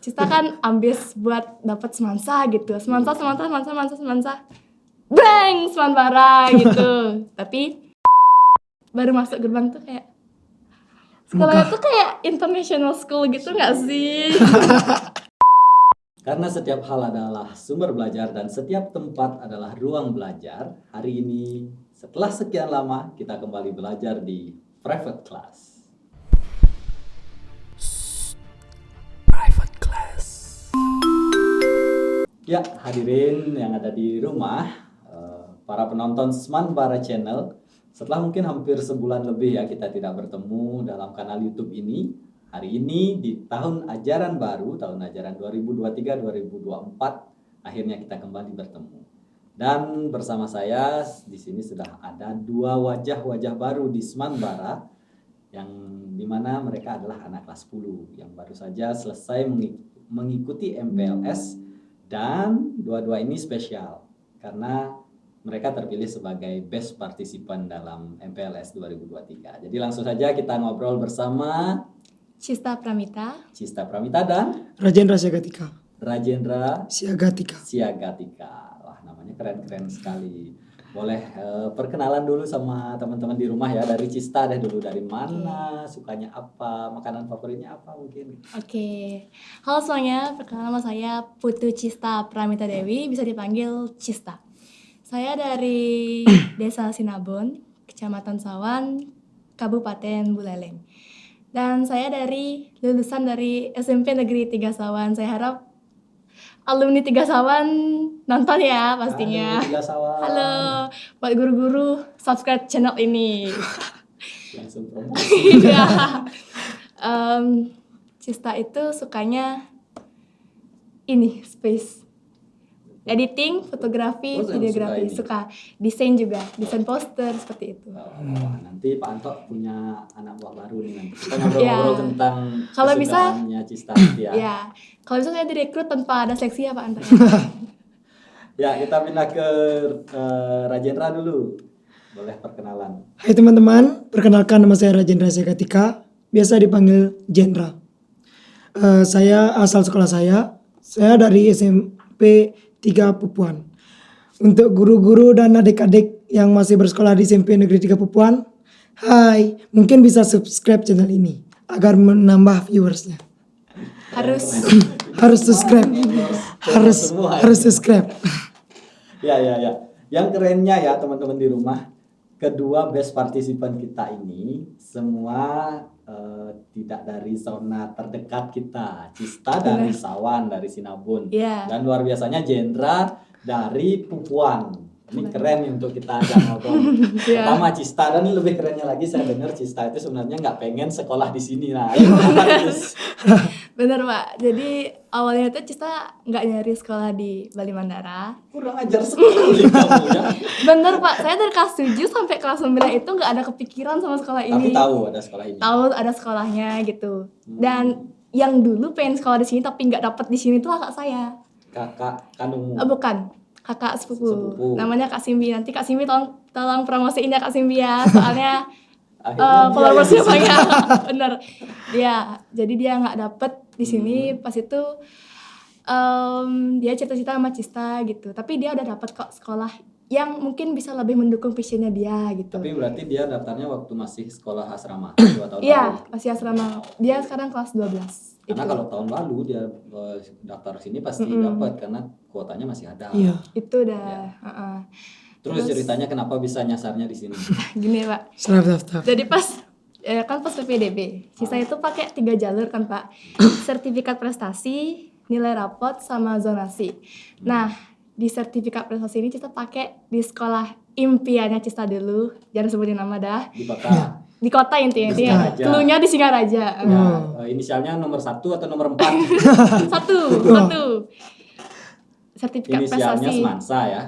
Cista kan ambis buat dapat semansa gitu. Semansa. Bang, Semanbara gitu. Tapi baru masuk gerbang tuh kayak sekolahnya tuh kayak international school gitu gak sih? Karena setiap hal adalah sumber belajar dan setiap tempat adalah ruang belajar, hari ini setelah sekian lama kita kembali belajar di private class. Private class. Ya, hadirin yang ada di rumah, para penonton Semanbara Channel, setelah mungkin hampir sebulan lebih ya kita tidak bertemu dalam kanal YouTube ini. Hari ini di tahun ajaran baru, tahun ajaran 2023-2024, akhirnya kita kembali bertemu. Dan bersama saya di sini sudah ada dua wajah-wajah baru di Semanbara, yang dimana mereka adalah anak kelas 10 yang baru saja selesai mengikuti MPLS, dan dua-dua ini spesial karena mereka terpilih sebagai best participant dalam MPLS 2023. Jadi langsung saja kita ngobrol bersama Cista Pramita dan Rajendra Siagatika. Wah, namanya keren-keren sekali. Boleh perkenalan dulu sama teman-teman di rumah ya. Dari Cista deh dulu, dari mana, sukanya apa, makanan favoritnya apa mungkin. Oke. Halo semuanya, perkenalkan nama saya Putu Cista Pramita Dewi, bisa dipanggil Cista. Saya dari Desa Sinabon, Kecamatan Sawan, Kabupaten Buleleng. Dan saya lulusan dari SMP Negeri 3 Sawan. Saya harap alumni 3 Sawan nonton ya pastinya. Halo, 3 Sawan. Halo, buat guru-guru subscribe channel ini. Langsung promosi. Iya. Cista itu sukanya ini space. Editing, fotografi, videografi, suka desain juga, desain poster seperti itu. Nanti Pak Anto punya anak buah baru nih nanti. Kita ngobrol-ngobrol tentang kalau bisa Cista ya. Ya, kalau bisa saya direkrut tanpa ada seleksi ya Pak Anto. Ya, kita pindah ke Rajendra dulu. Boleh perkenalan. Hai teman-teman, perkenalkan nama saya Rajendra Siagatika, biasa dipanggil Jendra. Saya asal sekolah saya dari SMP 3 Pupuan. Untuk guru-guru dan adik-adik yang masih bersekolah di SMP Negeri 3 Pupuan, hai, mungkin bisa subscribe channel ini agar menambah viewersnya. Harus subscribe. harus subscribe. Ya. Yang kerennya ya teman-teman di rumah, kedua best participant kita ini semua tidak dari zona terdekat kita. Cista dari Sawan, dari Sinabun. Dan luar biasanya Jendra dari Pupuan. Ini keren nih untuk kita ajak ngobrol. Pertama Cista, dan ini lebih kerennya lagi, saya dengar Cista itu sebenarnya nggak pengen sekolah di sini. Nah, Bener Pak, jadi awalnya tuh Cista nggak nyari sekolah di Bali Mandara. Kurang ajar sekali kamu ya. Bener Pak, saya dari kelas 7 sampai kelas 9 itu nggak ada kepikiran sama sekolah ini. Tapi tahu ada sekolah ini. Tahu ada sekolahnya gitu. Dan yang dulu pengen sekolah di sini tapi nggak dapet di sini tuh kakak saya. Kakak kandungmu? Bukan, kakak sepupu. Namanya Kak Simbi. Nanti Kak Simbi tolong promosiin ya Kak Simbi ya, soalnya followersnya banyak. Bener. Jadi dia nggak dapet di sini. Pas itu dia cita-cita sama Cista gitu. Tapi dia udah dapet kok sekolah yang mungkin bisa lebih mendukung visionnya dia gitu. Tapi berarti dia daftarnya waktu masih sekolah asrama 2 tahun lalu. Iya, masih asrama. Dia sekarang kelas 12. Karena kalau tahun lalu dia daftar sini pasti dapat karena kuotanya masih ada. Iya. Itu udah. Terus ceritanya kenapa bisa nyasarnya di sini? Gini Pak. Daftar. Jadi pas PPDB, Cista itu pakai 3 jalur kan Pak. Sertifikat prestasi, nilai rapot, sama zonasi. Nah, di sertifikat prestasi ini Cista pakai di sekolah impiannya Cista dulu. Jangan sebutin nama dah. Di kota. Di kota intinya. Cluenya di Singaraja. Inisialnya nomor 1 atau nomor 4? Satu. Sertifikat inisialnya prestasi. Semansa ya.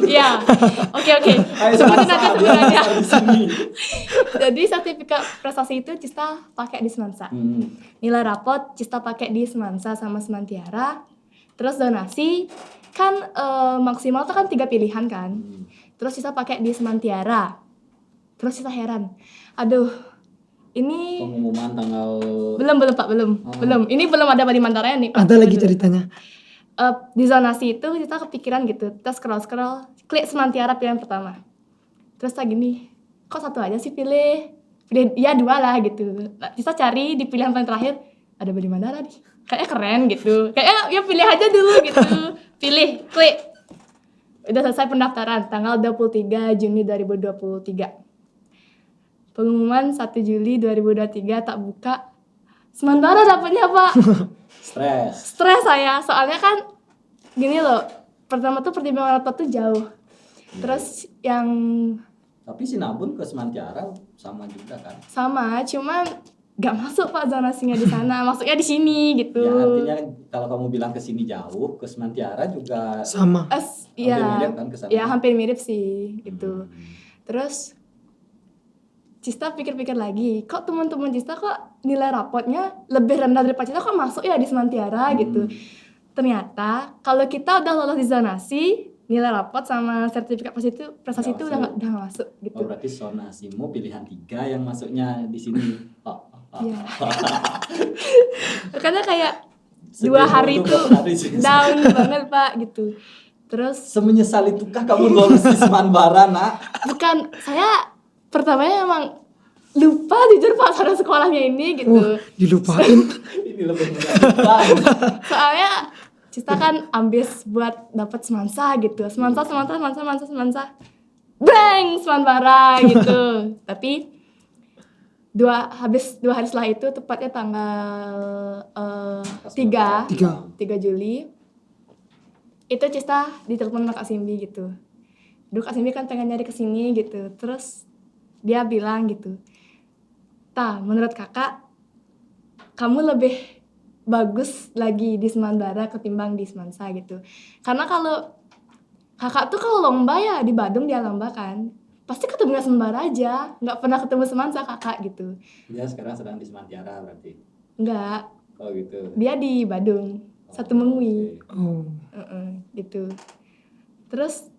Iya. Oke. Sebutin aja sebenarnya. Jadi sertifikat prestasi itu Cista pakai di Semansa. Nilai rapot Cista pakai di Semansa sama Semantiara. Terus donasi kan maksimal tuh kan 3 pilihan kan. Terus Cista pakai di Semantiara. Terus Cista heran. Aduh, Ini Pengumuman tanggal belum Pak, belum. Ini belum ada di Mantaranya nih Pak. Ada lagi ceritanya. Di zonasi itu kita kepikiran gitu, kita scroll, klik Semantiara pilihan pertama. Terus tak gini, kok satu aja sih pilih ya 2 lah gitu. Kita cari di pilihan paling terakhir, ada Bali Mandara nih, kayaknya keren gitu, kayaknya ya pilih aja dulu gitu. Pilih, klik. Udah selesai pendaftaran, tanggal 23 Juni 2023. Pengumuman 1 Juli 2023 tak buka, Sementara dapetnya Pak. Stres saya, soalnya kan gini loh, pertama tuh pertimbangan laptop tuh jauh. Terus yang tapi Sinabun ke Semantiara sama juga kan? sama, cuman gak masuk Pak zonasinya di sana, masuknya di sini gitu. Ya artinya kalau kamu bilang ke sini jauh, ke Semantiara juga Sama. Iya, mirip kan ke sana? ya hampir mirip sih gitu. Terus Cista pikir-pikir lagi, kok teman-teman Cista kok nilai rapotnya lebih rendah daripada Cista, kok masuk ya di Semantiara gitu. Ternyata kalau kita udah lolos di zonasi, nilai rapot sama sertifikat prestasi itu udah nggak masuk gitu. Oh berarti zonasimu pilihan 3 yang masuknya di sini. Iya. Makanya kayak 2 hari itu down banget Pak gitu. Terus semenyesal itukah kamu lolos di Semanbara nak? Bukan, saya pertamanya emang lupa jujur Pak sama sekolahnya ini gitu. Dilupain. Ini lebih menyenangkan. Soalnya Cista kan ambis buat dapat semansa gitu. Semansa. Bang, Semanbara gitu. Tapi habis 2 hari setelah itu, tepatnya tanggal 3 Juli, itu Cista ditelepon sama Kak Simbi gitu. Duh Kak Simbi kan pengen nyari kesini gitu. Terus dia bilang gitu, menurut kakak, kamu lebih bagus lagi di Semanbara ketimbang di Semansa gitu. Karena kalau kakak tuh kalau lomba ya di Badung dia lomba kan, pasti ketemu Semanbara aja, nggak pernah ketemu Semansa kakak gitu. Dia sekarang sedang di Semantiara berarti? Enggak. Oh gitu. Dia di Badung, Satu Mengwi. Gitu. Terus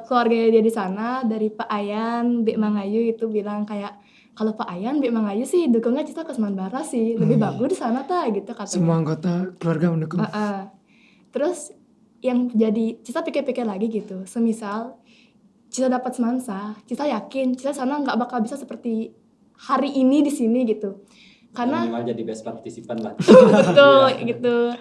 keluarga dia di sana dari Pak Ayan, Bik Mangayu itu bilang kayak, kalau Pak Ayan, Bik Mangayu sih dukungnya Cista ke Semanbara sih, lebih bagus di sana gitu katanya. Semua anggota keluarga mendukung. Terus yang jadi Cista pikir-pikir lagi gitu, semisal Cista dapat Semansa, Cista yakin Cista sana nggak bakal bisa seperti hari ini di sini gitu. Karena minimal jadi best participant lah. betul gitu.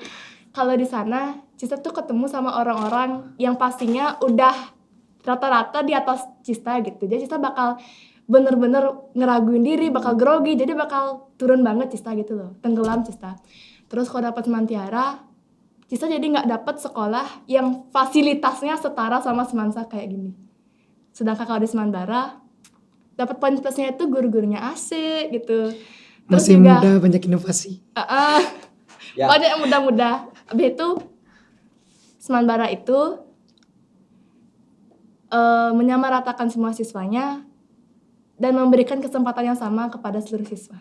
Kalau di sana Cista tuh ketemu sama orang-orang yang pastinya udah rata-rata di atas Cista gitu. Jadi Cista bakal bener-bener ngeraguin diri, bakal grogi, jadi bakal turun banget Cista gitu loh, tenggelam Cista. Terus kalau dapat Semantiara, Cista jadi nggak dapat sekolah yang fasilitasnya setara sama Semansa kayak gini. Sedangkan kalau di Semanbara, dapat poin plusnya itu guru-gurunya asik gitu. Terus Masih juga, muda, banyak inovasi. banyak yang muda-muda. Habis itu Semanbara itu menyamaratakan semua siswanya dan memberikan kesempatan yang sama kepada seluruh siswa.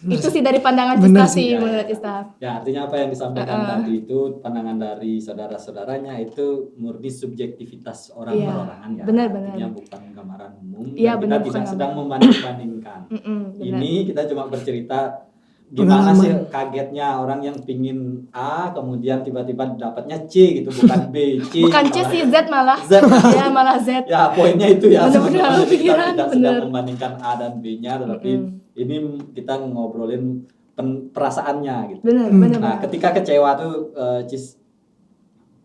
Itu sih dari pandangan Cista sih menurut Cista. Ya artinya apa yang disampaikan tadi itu pandangan dari saudara-saudaranya itu murni subjektivitas orang perorangan ya. Benar. Artinya bukan gambaran umum. Iya, kita tidak sedang membanding-bandingkan. Ini kita cuma bercerita gimana sih kagetnya orang yang pingin A kemudian tiba-tiba dapatnya C gitu, bukan B, C. Bukan C sih, Z malah. Z. Ya malah Z. Ya poinnya itu ya. Benar-benar Kita tidak sedang bener. membandingkan A dan B-nya, tetapi ini kita ngobrolin perasaannya gitu. Benar. Nah, ketika kecewa tuh Cis,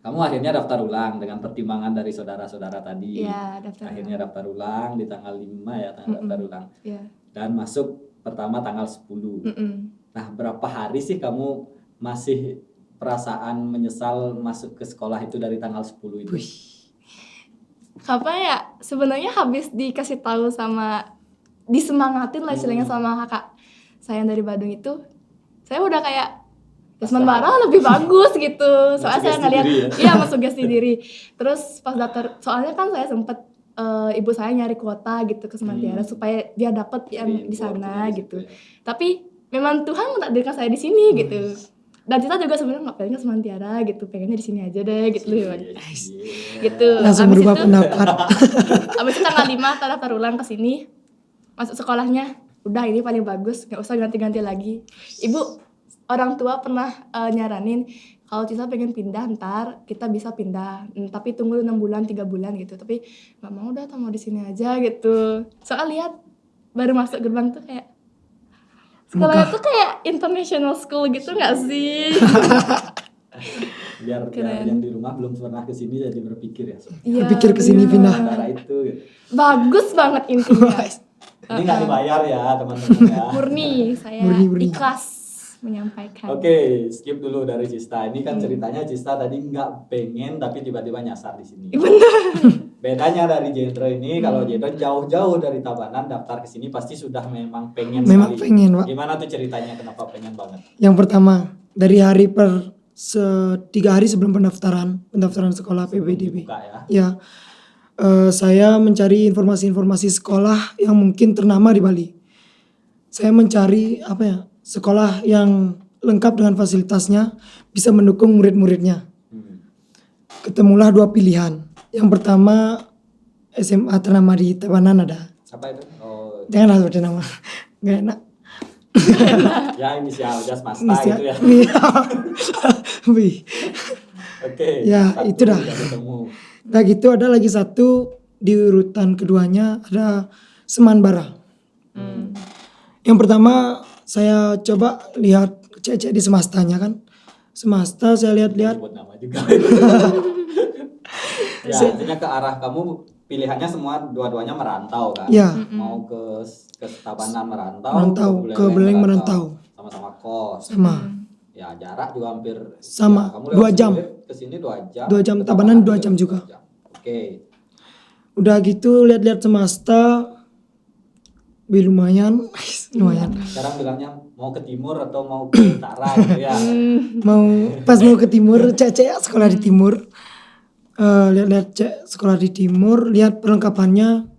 kamu akhirnya daftar ulang dengan pertimbangan dari saudara-saudara tadi. Iya, daftar. Akhirnya daftar ulang di tanggal 5 ya, daftar ulang. Iya. Dan masuk pertama tanggal 10. Nah, berapa hari sih kamu masih perasaan menyesal masuk ke sekolah itu dari tanggal 10 itu? Kapan ya? Sebenarnya habis dikasih tahu sama, disemangatin lah istilahnya sama kakak saya yang dari Badung itu, saya udah kayak Semanbara lebih bagus gitu. Soalnya saya ngeliat, masuk sugesti diri. Terus pas daftar, soalnya kan saya sempet ibu saya nyari kuota gitu ke Semantiara supaya dia dapat yang di sana gitu. Tapi memang Tuhan mentakdirkan saya di sini gitu. Dan kita juga sebenarnya nggak pengen ke Semantiara gitu, pengennya di sini aja deh gitu. Gitu. Langsung berubah pendapat. Abis itu tanggal 5 kita daftar ulang ke sini. masuk sekolahnya udah ini paling bagus, nggak usah ganti-ganti lagi. Ibu orang tua pernah nyaranin kalau Cisa pengen pindah ntar kita bisa pindah, tapi tunggu 6 bulan 3 bulan gitu. Tapi nggak mau, udah mau di sini aja gitu. Soal lihat baru masuk gerbang tuh kayak sekolahnya tuh kayak international school gitu nggak sih? Biar Keren. yang di rumah belum pernah ke sini jadi berpikir ya. Iya, Berpikir kesini bener. pindah. Cara itu gitu. Bagus banget intinya. Ini nggak dibayar ya teman-teman ya. Murni, saya Murni. ikhlas menyampaikan. Oke, skip dulu dari Cista. Ini kan ceritanya Cista tadi nggak pengen tapi tiba-tiba nyasar di sini. Bedanya dari Jendro ini, kalau Jendro jauh-jauh dari Tabanan daftar ke sini pasti sudah memang pengen Memang sekali. pengen, Pak. Gimana tuh ceritanya kenapa pengen banget? Yang pertama, dari hari 3 hari sebelum pendaftaran sekolah PBDB. Buka ya. Ya, saya mencari informasi-informasi sekolah yang mungkin ternama di Bali. Saya mencari sekolah yang lengkap dengan fasilitasnya, bisa mendukung murid-muridnya. Ketemulah 2 pilihan. Yang pertama SMA ternama di Tabanan ada. Apa itu? Oh, Janganlah sebutin nama, nggak enak. ya inisial Jas Masta Inisial- itu ya. Iya. Wih. Oke. Ya, satu itu dah. udah ketemu. Nah gitu ada lagi satu di urutan keduanya ada Semanbara. Yang pertama saya coba lihat cek-cek di semastanya kan. Semasta saya lihat-lihat. Sebut nama juga. Ya, artinya ke arah kamu pilihannya semua dua-duanya merantau kan? Ya. Mau ke Tabanan merantau, Merantau, ke Buleleng merantau. Sama-sama kos. Sama. Ya, jarak juga hampir Sama, ya, kamu 2 jam. Ke sini 2 jam. 2 jam, ke Tabanan 2 jam juga. 2 jam. Oke. Udah gitu lihat-lihat semasta. Lumayan. Lumayan. Sekarang bilangnya mau ke timur atau mau ke utara gitu ya. Mau ke timur cek-cek sekolah di timur. Lihat-lihat cek sekolah di timur, lihat perlengkapannya,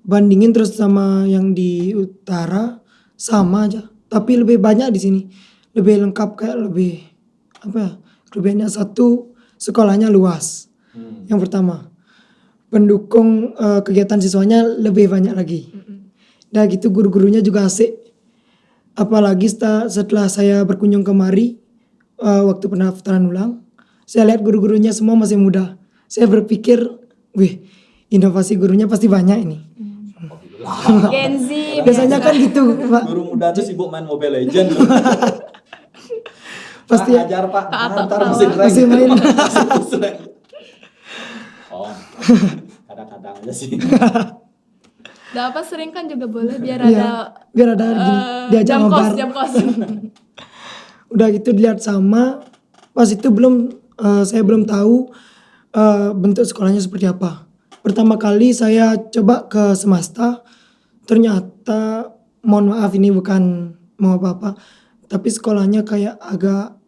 bandingin terus sama yang di utara sama aja, tapi lebih banyak di sini, lebih lengkap kayak lebih kelebihannya satu sekolahnya luas. Yang pertama pendukung kegiatan siswanya lebih banyak lagi. Dah gitu guru-gurunya juga asik, apalagi setelah saya berkunjung kemari waktu pendaftaran ulang. Saya lihat guru-gurunya semua masih muda. Saya berpikir, wih, inovasi gurunya pasti banyak ini. Gen Z. Biasanya kan gitu, Pak. Guru muda tuh sibuk main Mobile Legend. Pasti Pak, ajar Pak. Pak, Ntar Pak. mesin rank. Masih main. Mesin rank. Oh, kadang-kadang aja sih. Udah apa sering kan juga boleh biar Iya, ada biar ada gini, diajak jam ngobar. kos. Udah gitu dilihat sama, pas itu saya belum tahu bentuk sekolahnya seperti apa. Pertama kali saya coba ke Semasta, ternyata mohon maaf ini bukan mau apa-apa, tapi sekolahnya kayak agak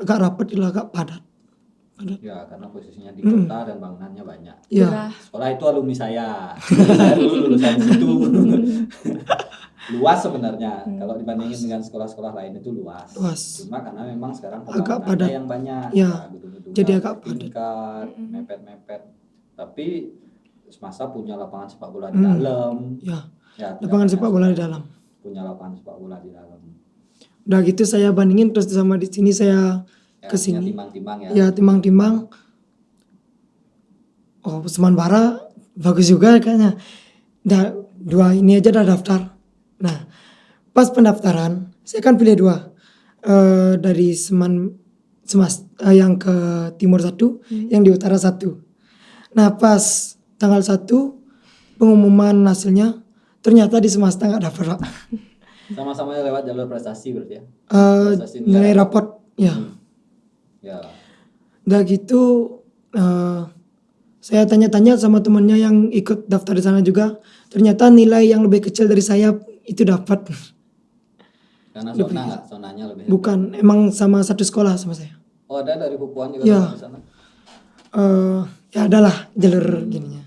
rapat, agak padat. Ya, karena posisinya di kota dan bangunannya banyak. Ya, Sekolah itu alumni saya. Saya dulu lulusan situ. Luas sebenarnya. Kalau dibandingin dengan sekolah-sekolah lain itu luas. Luas. Cuma karena memang sekarang Agak pembangunannya padat. yang banyak. Ya, gedung-gedungnya jadi agak padat. tingkat, mepet-mepet. Tapi Semasa punya lapangan sepak bola di dalam. ya. Ya, Lapangan sepak bola di dalam. Punya lapangan sepak bola di dalam. Udah gitu saya bandingin terus sama di sini saya Ya, ke sini. timbang-timbang ya. Ya timbang-timbang. Oh, Semanbara bagus juga kayaknya. Dua ini aja udah daftar. Nah, pas pendaftaran saya kan pilih 2. Dari yang ke timur 1, yang di utara 1. Nah, pas tanggal 1 pengumuman hasilnya ternyata di Semasta nggak daftar, Pak. Sama-sama lewat jalur prestasi berarti ya. Nilai raport ya. Ya. Udah gitu saya tanya-tanya sama temannya yang ikut daftar di sana juga. Ternyata nilai yang lebih kecil dari saya itu dapat. Karena zona nggak, zonanya lebih. Bukan, emang sama satu sekolah sama saya. Oh, ada dari Pupuan juga Ya. di sana. Ya adalah jalur gininya.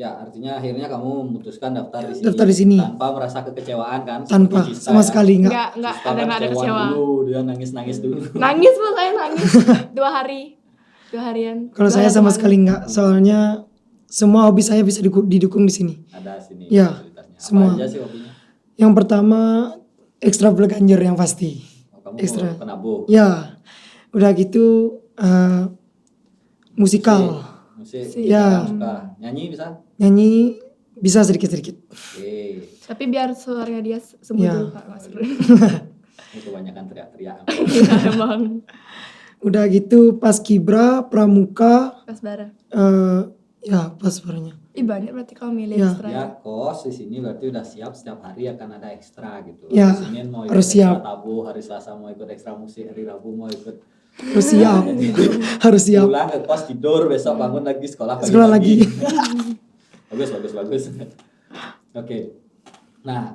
Ya, artinya akhirnya kamu memutuskan daftar di sini. Daftar di sini. Tanpa merasa kekecewaan kan? Tanpa Seperti Cista sama ya. sekali enggak. Enggak Cista ada kan nggak ada kecewa kecewa. dulu, dia nangis-nangis dulu. Nangis saya nangis 2 hari. 2 harian. Kalau 2 saya hari sama kemarin. sekali enggak. Soalnya semua hobi saya bisa didukung di sini. Ada sini Ya, fasilitasnya. Apa semua. aja sih hobinya? Yang pertama ekstra belajar yang pasti. Oh, kamu Ekstra. penabung. Ya, udah gitu musikal, Musik. Ya. Suka. Nyanyi bisa? nyanyi bisa sedikit-sedikit. Oke. Tapi biar suaranya dia sembuh Ya. dulu Kak, nggak seru. Ini kebanyakan teriak-teriak. Iya emang. Udah gitu pas kibra, pramuka, Pas bara. ya pas baranya. Ih banyak berarti kalau milih Ya. ekstra. Ya kos di sini berarti udah siap setiap hari akan ada ekstra gitu. Ya, Hari Senin mau ikut harus ekstra siap. tabuh, hari Selasa mau ikut ekstra musik, hari Rabu mau ikut. Harus siap, harus siap. Pulang ke kos tidur, besok bangun lagi sekolah pagi Sekolah lagi. bagus. Oke. Nah,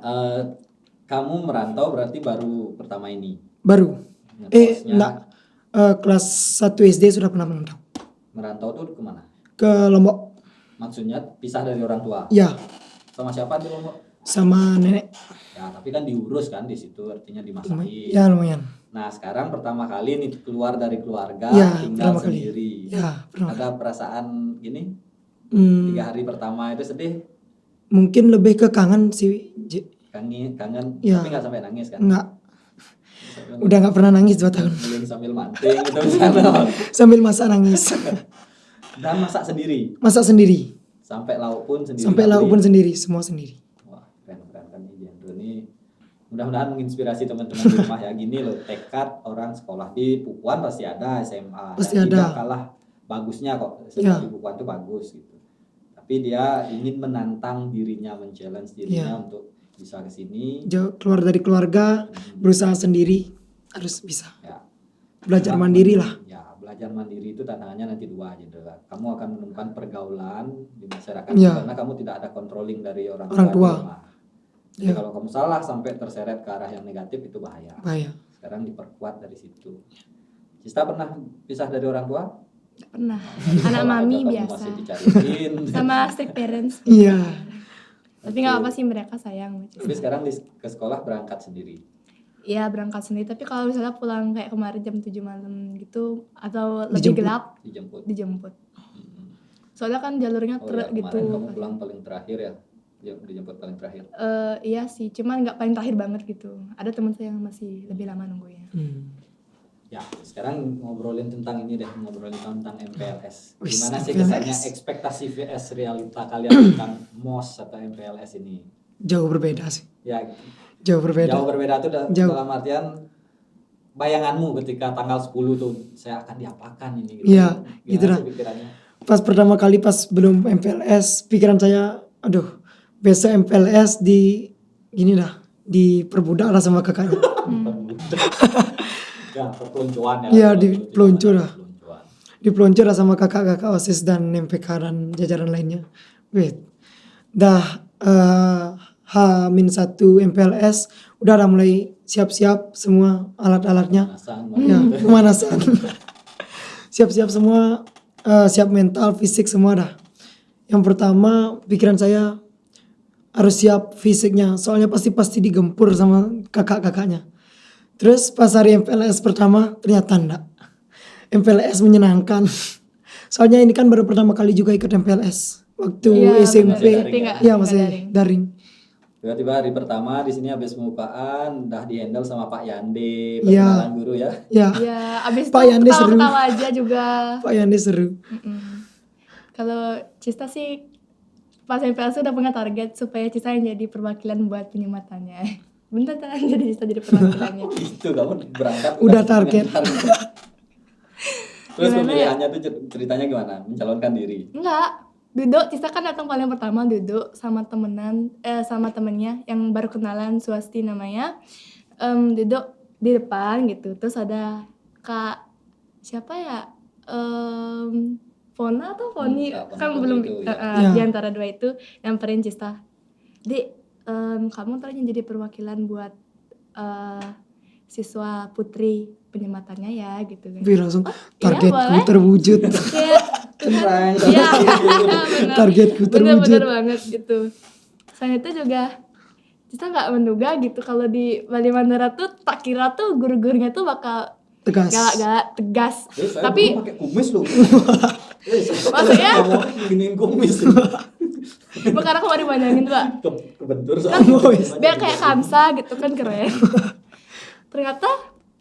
kamu merantau berarti baru pertama ini. Baru. Ngekosnya Enggak. Kelas 1 SD sudah pernah merantau merantau tuh kemana? ke Lombok. Maksudnya pisah dari orang tua. Ya, Sama siapa di Lombok? sama nenek. Ya, tapi kan diurus kan di situ, artinya dimasakin. Ya lumayan. Nah, sekarang pertama kali nih keluar dari keluarga, Ya, tinggal pertama kali. sendiri. Ya, pertama Ada perasaan gini? Hmm, 3 hari pertama itu sedih, mungkin lebih ke kangen sih. kangen, Ya. tapi nggak sampai nangis kan? Enggak. Udah nggak pernah nangis 2 tahun. Ngeling sambil manting gitu misalnya. Sambil masak nangis. Dan masak sendiri, Masak sendiri. sampai lauk pun sendiri. Sampai lauk pun sendiri, semua sendiri. Wah, keren kan nih Jendro nih. Mudah-mudahan menginspirasi teman-teman di rumah ya. Gini loh, tekad orang sekolah di Pukuan pasti ada, SMA. Pasti Dan ada. tidak kalah bagusnya kok. SMA Ya. di Pukuan tuh bagus gitu. Tapi dia ingin menantang dirinya, men-challenge dirinya Ya. untuk bisa ke sini. Keluar dari keluarga, berusaha sendiri, harus bisa. Ya. Belajar Memang mandiri lah. Ya, belajar mandiri itu tantangannya nanti 2 gitu kan. Kamu akan menemukan pergaulan di masyarakat Ya. karena kamu tidak ada controlling dari orang Orang di tua. rumah. Jadi Ya. kalau kamu salah sampai terseret ke arah yang negatif itu bahaya. Bahaya. Sekarang diperkuat dari situ. Cista pernah pisah dari orang tua? Nggak pernah. Sama Anak aja mami kamu biasa. Masih dicariin. Sama strict parents. Iya. Tapi nggak apa sih mereka sayang. Tapi sekarang ke sekolah berangkat sendiri. Iya berangkat sendiri. Tapi kalau misalnya pulang kayak kemarin jam 7 malam gitu atau lebih Dijemput. gelap Dijemput. dijemput. Soalnya kan jalurnya Oh truk ya, gitu. kemarin kamu pulang paling terakhir ya? Dijemput paling terakhir. Iya sih, cuman nggak paling terakhir banget gitu. Ada teman saya yang masih lebih lama nunggunya. Ya, sekarang ngobrolin tentang ini deh, ngobrolin tentang MPLS. Wis, Gimana sih MPLS. kesannya ekspektasi vs realita kalian tentang MOS atau MPLS ini? Jauh berbeda sih. Ya, Jauh berbeda. jauh berbeda tuh Jauh. dalam artian bayanganmu ketika tanggal 10 tuh saya akan diapakan ini gitu. Iya, Gimana gitu sih dah. pikirannya? Pas pertama kali pas belum MPLS, pikiran saya, aduh, besok MPLS di gini dah, diperbudak lah sama kakaknya. Ya, perpeloncoan ya. Iya, dipeluncur lah. Perpeloncoan. Dipeluncur lah sama kakak-kakak OSIS dan MPK dan jajaran lainnya. Wait, dah H-1 MPLS, udah mulai siap-siap semua alat-alatnya. Pemanasan, Ya, pemanasan. Siap-siap semua, siap mental, fisik semua dah. Yang pertama pikiran saya harus siap fisiknya, soalnya pasti digempur sama kakak-kakaknya. Terus pas hari MPLS pertama ternyata enggak. MPLS menyenangkan. Soalnya ini kan baru pertama kali juga ikut MPLS waktu Iya, SMP. benar. Daring ya? Iya, Nggak masih daring. daring. Tiba-tiba hari pertama di sini habis pembukaan udah di-handle sama Pak Yande, Iya. perkenalan guru ya. Ya, Iya, abis Pak itu Yandi seru. ketawa-ketawa aja juga. Pak Yandi seru. Kalau Cista sih pas MPLS udah punya target supaya Cista yang jadi perwakilan buat penyematannya. Bentar kan jadi Cista jadi perwakilannya. Itu kamu berangkat Udah dengan target. Terus Gimana pemilihannya tuh ceritanya gimana? Mencalonkan diri. Enggak, duduk Cista kan datang paling pertama duduk sama sama temennya yang baru kenalan, Swasti namanya. Duduk di depan gitu. Terus ada Kak siapa ya? Fona atau Foni Kak kan Foni belum itu, ya. Ya. di antara dua itu nyamperin Cista. Dik, kamu ntar yang jadi perwakilan buat siswa putri penyematannya ya gitu kan. Wih, langsung iya, targetku boleh. terwujud. Kayak Keren. Iya, benar. Targetku Bener-bener terwujud. banget gitu. Selain itu juga kita nggak menduga gitu kalau di Bali Mandara tuh tak kira tuh guru-gurunya tuh bakal Tegas. galak-galak, tegas. Saya Tapi dulu pakai kumis loh. Maksudnya? Giniin kumis. karena aku mau dipanjangin tuh, Pak. Kebentur Kan soalnya. biar kayak Kamsa gitu kan, keren. Ternyata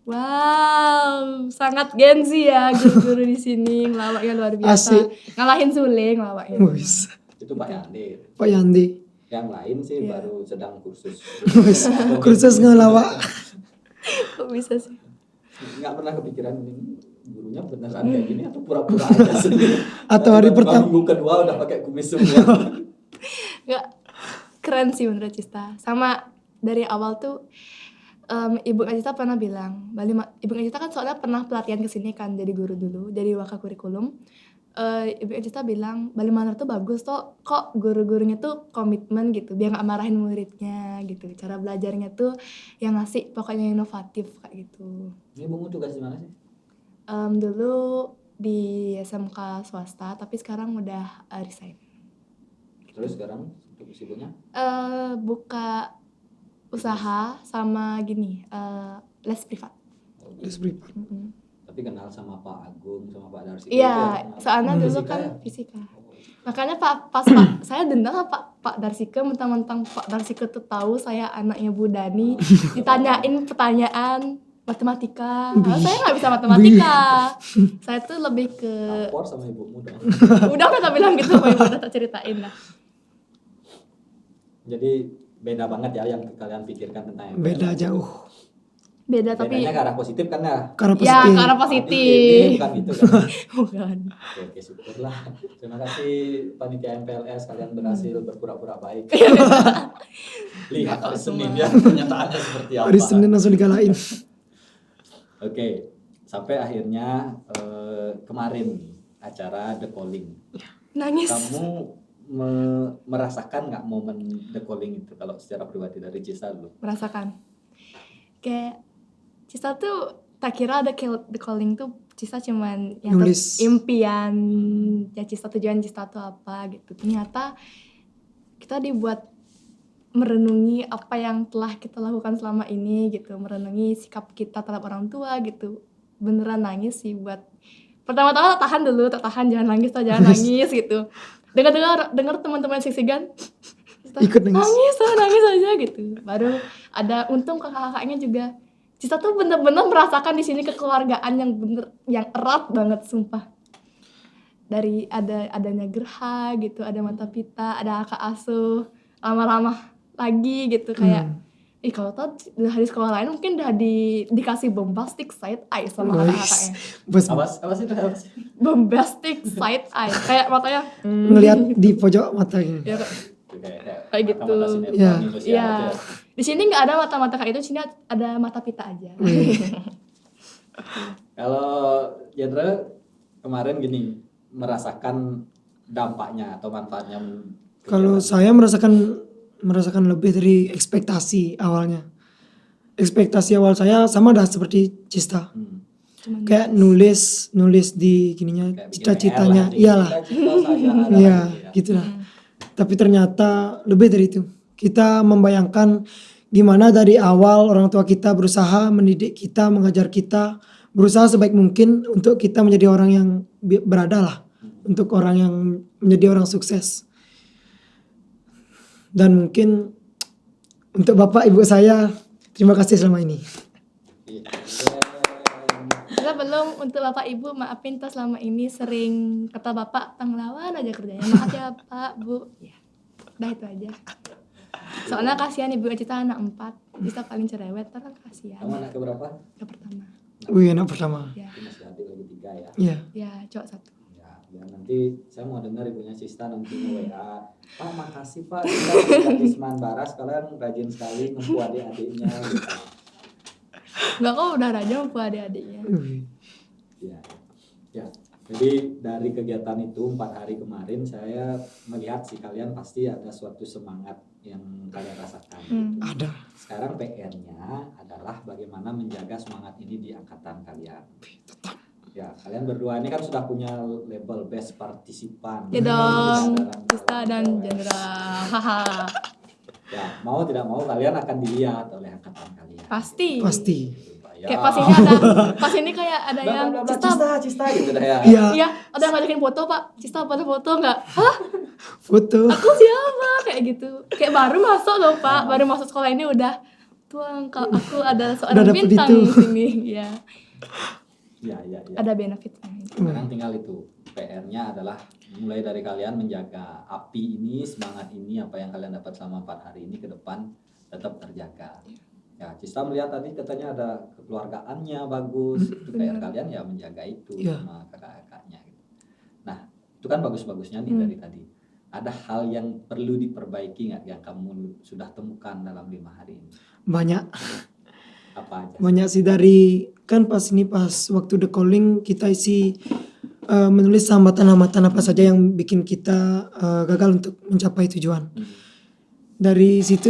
wow, sangat Gen Z ya guru-guru di sini, ngelawaknya luar biasa. Asik. Ngalahin Sule ngelawaknya. Wis. Itu Pak Yandi. Pak Yandi. Yang lain sih Iya. baru sedang kursus. Wis. Kursus ngelawak. Kok bisa sih? Nggak pernah kepikiran ini gurunya beneran kayak gini atau pura-pura aja sendiri. Atau hari Tiba-tiba pertama. minggu kedua udah pakai kumis semua. Nggak, keren sih menurut Cista. Sama dari awal tuh Ibu Kak Cista pernah bilang, Ibu Kak Cista kan soalnya pernah pelatihan ke sini kan jadi guru dulu, jadi wakil kurikulum. Ibu Kak Cista bilang, Bali Manor tuh bagus tuh, kok guru-gurunya tuh komitmen gitu, biar nggak marahin muridnya gitu. Cara belajarnya tuh yang ngasih pokoknya inovatif kayak gitu. Ini Bungu tugas di mana sih? Dulu di SMK swasta, tapi sekarang udah resign. Terus sekarang untuk sibuknya? Buka usaha sama gini, les privat. Les privat. Mm-mm. Tapi kenal sama Pak Agung, sama Pak Darsi. Iya, soalnya dulu Fisika kan ya? fisika. Makanya Pak saya dendam sama Pak Darsike, mentang-mentang Pak Darsike tuh tahu saya anaknya Bu Dani, ditanyain pertanyaan matematika. Nah, saya nggak bisa matematika. Saya tuh lebih ke Lapor sama ibumu dong. udah tak bilang gitu, udah tak ceritain lah. Jadi beda banget ya yang kalian pikirkan tentang MPL. Beda jauh. Beda tapi Bedanya ke arah positif kan ya? Karena ya positif. ke arah Ini positif. bukan gitu kan? Bukan. Oke, syukurlah. Terima kasih panitia MPLS, kalian berhasil berpura-pura baik. Lihat hari Senin ya kenyataannya seperti apa. Hari Senin langsung digalain. Oke, sampai akhirnya kemarin nih, acara The Calling. Nangis. Kamu merasakan nggak momen The Calling itu kalau secara pribadi dari Cisa dulu? Merasakan. Kayak Cista tuh tak kira ada The Calling tuh Cista cuman ya Nulis. impian ya Cista, tujuan Cista tuh apa gitu. Ternyata kita dibuat merenungi apa yang telah kita lakukan selama ini gitu, merenungi sikap kita terhadap orang tua gitu. Beneran nangis sih buat pertama-tama tahan dulu, tahan jangan nangis gitu. Dengar teman-teman Siksigan Ikut nangis. nangis aja gitu. Baru ada untung kakak-kakaknya juga. Cista tuh bener-bener merasakan di sini kekeluargaan yang erat banget sumpah. Dari adanya gerha gitu, ada mata pita, ada kakak asuh, lama-lama lagi gitu kayak kalau tau di sekolah lain mungkin udah dikasih bombastic side eye sama kakak-kakaknya. Bos Apa sih? Bombastic side eye kayak matanya ngelihat di pojok matanya. ya, Kayak gitu. mata-mata sinetron Iya. Indonesia Iya. gitu ya. Di sini nggak ada mata-mata kayak itu, di sini ada mata pita aja. Kalau Yendra kemarin gini, merasakan dampaknya atau manfaatnya Kalau kegiatan. saya merasakan lebih dari ekspektasi awalnya. Ekspektasi awal saya sama dah seperti Cista. Cuman Kayak nulis di gininya Kayak bikin cita-citanya. PR lah, Iyalah. cita-cita saya ada Iya, gitu ya. gitulah. Tapi ternyata lebih dari itu. Kita membayangkan gimana dari awal orang tua kita berusaha mendidik kita, mengajar kita, berusaha sebaik mungkin untuk kita menjadi orang yang berada lah, untuk orang yang menjadi orang sukses. Dan mungkin untuk bapak ibu saya, terima kasih selama ini. Iya. Kita belum untuk bapak ibu, maafin tuh selama ini sering kata bapak tanglawan aja kerjanya. Maaf ya pak bu. Ya, udah itu aja. Soalnya kasihan ibu Cita anak 4, bisa paling cerewet, kan kasihan. Kamu anak keberapa? Yang pertama. Wih, anak pertama. Ya, Ini masih adik lagi 3 ya. Iya. ya cowok 1. Ya, nanti saya mau dengar ibunya Sista nanti WA. Pak, makasih Pak, kita di Seman Baras kalian rajin sekali ngempu adik-adiknya. Gitu. Enggak kok udah rajin bu adik-adiknya. Ya. Ya. Jadi dari kegiatan itu 4 hari kemarin saya melihat sih kalian pasti ada suatu semangat yang kalian rasakan. Gitu. Ada. Sekarang PR-nya adalah bagaimana menjaga semangat ini di angkatan kalian. Ya, kalian berdua ini kan sudah punya label best partisipan. Ya dong, Dalam- Cista dan Jendra. Haha. Ya, mau tidak mau kalian akan dilihat oleh angkatan kalian. Pasti. Pasti. saya. Kayak pas ini kayak ada Bla, yang bla, bla, Cista. Cista gitu dah ya. Iya, Iya, ada yang ngajakin foto, Pak. Cista foto nggak? Hah? foto. Aku siapa? Kayak gitu. Kayak baru masuk loh, Pak. Baru masuk sekolah ini udah tuang, aku ada seorang Udah dapet bintang itu. di sini. Ya, Iya, iya, iya. ada benefitnya. Sekarang tinggal itu. PR-nya adalah mulai dari kalian menjaga api ini, semangat ini, apa yang kalian dapat selama 4 hari ini ke depan tetap terjaga. Ya, Cista melihat tadi katanya ada kekeluargaannya bagus. Itu PR kalian ya menjaga itu Iya. sama kakak-kakaknya gitu. Nah, itu kan bagus-bagusnya nih dari tadi. Ada hal yang perlu diperbaiki nggak yang kamu sudah temukan dalam 5 hari ini? Banyak. Apa aja? Banyak sih dari kan pas waktu the calling kita isi menulis hambatan-hambatan apa saja yang bikin kita gagal untuk mencapai tujuan. Dari situ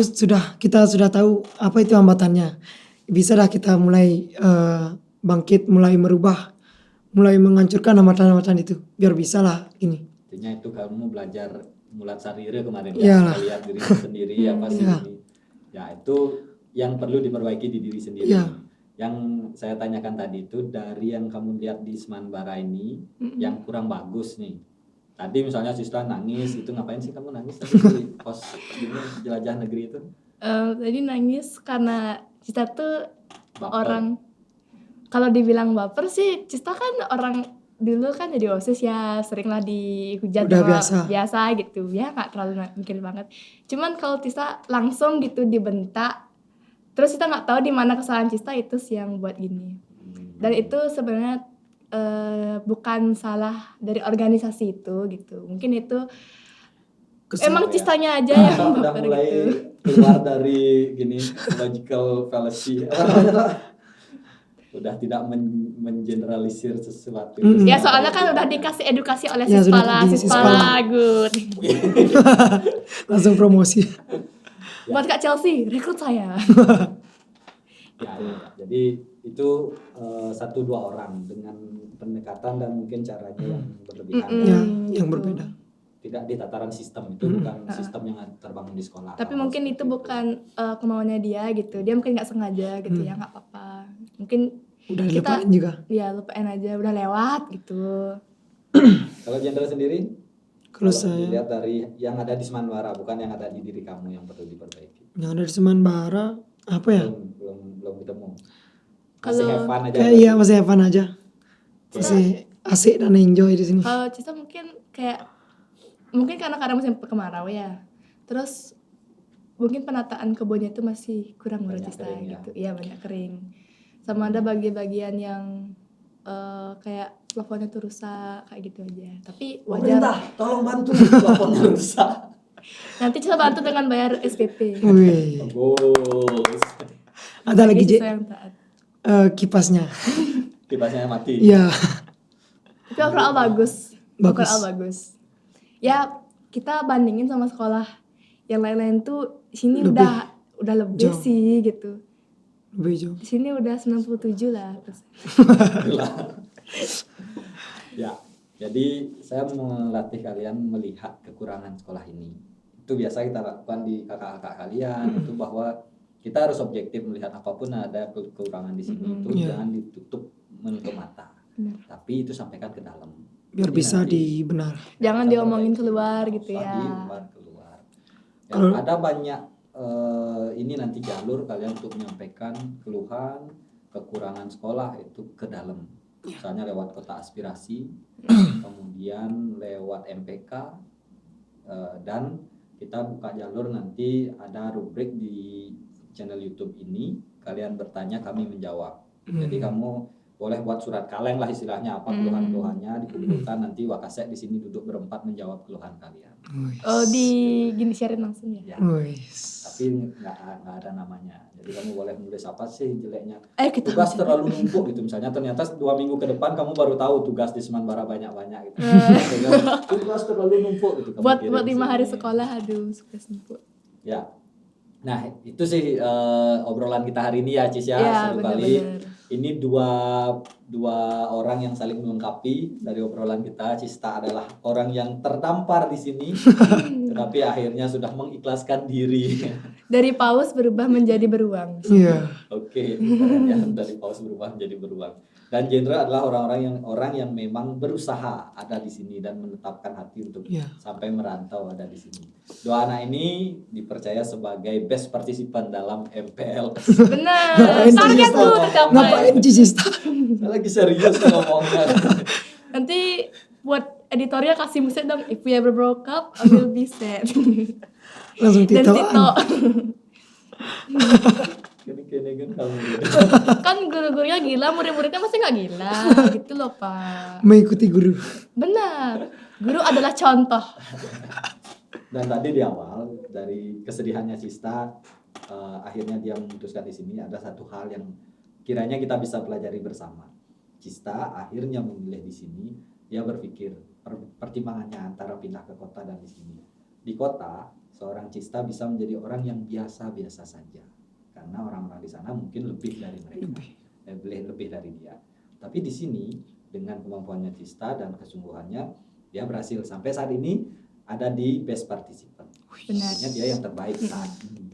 kita sudah tahu apa itu hambatannya. Bisa dah kita mulai bangkit, mulai merubah, mulai menghancurkan hambatan-hambatan itu biar bisa lah ini. Artinya itu kamu belajar mulat sarire kemarin Iyalah. ya, lihat diri sendiri apa sih Iya. ini. Ya, itu yang perlu diperbaiki di diri sendiri. Iya. Yang saya tanyakan tadi itu dari yang kamu lihat di Semanbara ini yang kurang bagus nih. Tadi misalnya Sista nangis, itu ngapain sih kamu nangis tadi di pos ini jelajah negeri itu? Tadi nangis karena Cista tuh Baper. orang, kalau dibilang baper sih, Cista kan orang dulu kan jadi OSIS ya, sering lah dihujat Udah sama- biasa. biasa gitu ya, nggak terlalu mikir banget. Cuman kalau Cista langsung gitu dibentak, terus kita nggak tahu di mana kesalahan Cista, itu sih yang buat gini. Dan itu sebenarnya bukan salah dari organisasi itu gitu, mungkin itu emang ya. Cistanya aja yang Udah baper mulai gitu. keluar dari gini logical fallacy. Apa namanya, Pak? Udah tidak mengeneralisir sesuatu. Ya soalnya kan udah dikasih edukasi oleh Ya, sudah Sispala, di Sispala Sispala. good. Langsung promosi. Buat Kak Chelsea, rekrut saya. Ya. Jadi itu 1-2 orang dengan pendekatan dan mungkin caranya yang berlebihan. Ya, gitu. yang berbeda. Tidak di tataran sistem, itu bukan sistem yang terbangun di sekolah. Tapi Hal mungkin seperti itu bukan kemauannya dia gitu. Dia mungkin nggak sengaja gitu ya, nggak apa-apa. Mungkin Udah kita dilupain juga. ya lupain aja, udah lewat gitu. Kalau Jendra sendiri, Kalau saya dilihat dari yang ada di Semanbara, bukan yang ada di diri kamu yang perlu diperbaiki. yang ada di Semanbara apa ya? Belum ketemu. Masih Kalau- have fun aja. Kayak iya masih have fun aja. Masih asik dan enjoy di sini. Kalau Cista mungkin karena musim kemarau ya. Terus mungkin penataan kebunnya itu masih kurang menurut Banyak Cista kering ya. gitu. Iya, banyak kering. Sama ada bagian-bagian yang kayak plafonnya tuh rusak kayak gitu aja. Tapi wajar. Pemerintah, tolong bantu plafonnya rusak. Nanti Cista bantu dengan bayar SPP. Wih, Bagus. ada lagi Jadi Cista yang taat. kipasnya. Kipasnya mati. Iya. Tapi overall bagus. Bagus. Overall bagus. Ya, kita bandingin sama sekolah yang lain-lain tuh di sini Lebih udah lebih jauh. sih gitu. Lebih jauh. Di sini udah 97 lah. Ya, jadi saya melatih kalian melihat kekurangan sekolah ini. Itu biasa kita lakukan di kakak-kakak kalian, itu bahwa kita harus objektif melihat apapun ada kekurangan di sini itu Iya. jangan ditutup menutup mata. Benar. Tapi itu sampaikan ke dalam. Biar Jadi bisa nanti dibenar. Jangan kita diomongin perbaiki. keluar gitu Usah ya. diumbar keluar. Ya, Kalau- ada banyak ini nanti jalur kalian untuk menyampaikan keluhan, kekurangan sekolah itu ke dalam. Misalnya lewat kotak aspirasi, kemudian lewat MPK, dan kita buka jalur nanti ada rubrik di channel YouTube ini, kalian bertanya kami menjawab. Jadi kamu boleh buat surat kaleng lah istilahnya, apa keluhan-keluhannya dikumpulkan, nanti Wakasek di sini duduk berempat menjawab keluhan kalian. Wih. Oh, gini sharein langsung ya. Ya, Wih. tapi nggak ada namanya. Jadi kamu boleh nulis apa sih jeleknya. Ayo kita Tugas terlalu numpuk gitu misalnya, ternyata 2 minggu ke depan kamu baru tahu tugas di Semanbara banyak-banyak gitu. Tugas terlalu numpuk gitu. kamu buat kirim 5 hari sini. sekolah, aduh sukses numpuk. Ya. Nah, itu sih obrolan kita hari ini ya, Cis ya. Ya, Seru kali. benar-benar. Ini dua orang yang saling melengkapi dari obrolan kita. Cista adalah orang yang terdampar di sini, tetapi akhirnya sudah mengikhlaskan diri Dari paus berubah menjadi beruang. Iya. Oke, keren ya, dari paus berubah menjadi beruang. Dan Jendra adalah orang yang memang berusaha ada di sini dan menetapkan hati untuk Iya. sampai merantau ada di sini. Dua anak ini dipercaya sebagai best participant dalam MPL. Benar. Ngapain Target Cista? tuh tercapai. Ngapain Cista? Saya lagi serius ngomongnya. Nanti buat editorial kasih musik dong. If we ever broke up, I will be sad. Langsung Dan Tito. Tito. Kini kan kamu. Kan guru-gurunya gila, murid-muridnya masih nggak gila. Gitu loh Pak. Mengikuti guru. Benar. Guru adalah contoh. Dan tadi di awal dari kesedihannya Cista, akhirnya dia memutuskan di sini ada satu hal yang kiranya kita bisa pelajari bersama. Cista akhirnya memilih di sini, dia berpikir pertimbangannya antara pindah ke kota dan di sini. Di kota, seorang Cista bisa menjadi orang yang biasa-biasa saja. Karena orang-orang di sana mungkin lebih dari mereka, lebih dari dia. Tapi di sini dengan kemampuannya Cista dan kesungguhannya, dia berhasil sampai saat ini ada di best participant. Benar. Artinya dia yang terbaik saat ini.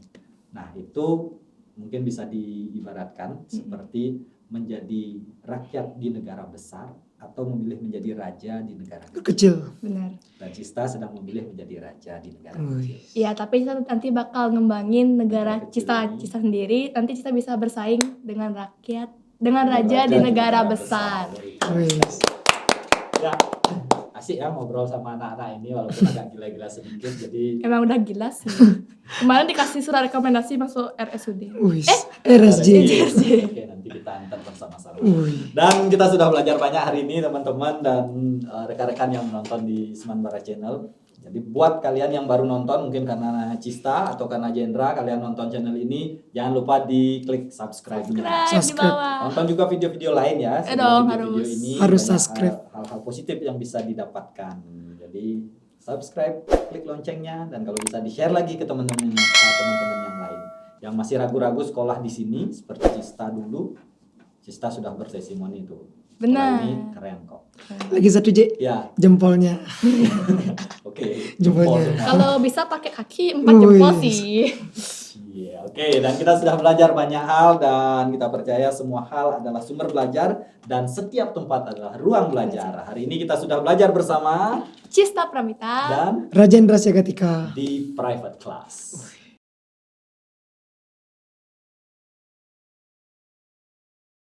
Nah itu mungkin bisa diibaratkan seperti menjadi rakyat di negara besar atau memilih menjadi raja di negara kecil. Kecil. Benar. Dan Cista sedang memilih menjadi raja di negara Wih. kecil. Iya, tapi kita nanti bakal ngembangin negara Negara kecil ini. Cista sendiri. Nanti Cista bisa bersaing dengan rakyat, dengan raja di negara besar. Wih. Ya, asik ya ngobrol sama anak-anak ini walaupun agak gila-gila sedikit. Jadi Emang udah gila sih. Kemarin dikasih surat rekomendasi masuk RSUD. Wih. RSJ. Oke, nanti kita antar bersama-sama. Wih. Dan kita sudah belajar banyak hari ini teman-teman dan rekan-rekan yang menonton di Seman Bara Channel. Jadi buat kalian yang baru nonton mungkin karena Cista atau karena Jendra kalian nonton channel ini, jangan lupa di klik subscribe-nya. Subscribe di bawah. Nonton juga video-video lain ya. sebelum dong, video-video harus. ini Harus banyak subscribe. hal-hal positif yang bisa didapatkan. Jadi subscribe, klik loncengnya dan kalau bisa di-share lagi ke teman-teman yang lain. Yang masih ragu-ragu sekolah di sini seperti Cista dulu. Cista sudah bertesimoni itu. Benar. Sekolah ini keren kok. Lagi satu J. Ya, Jempolnya. oke. Jempolnya. Jempol. Kalau bisa pakai kaki 4 jempol Wih. sih. Iya, oke. Dan kita sudah belajar banyak hal dan kita percaya semua hal adalah sumber belajar dan setiap tempat adalah ruang belajar. Hari ini kita sudah belajar bersama Cista Pramita. dan Rajendra Sagatika. di private class.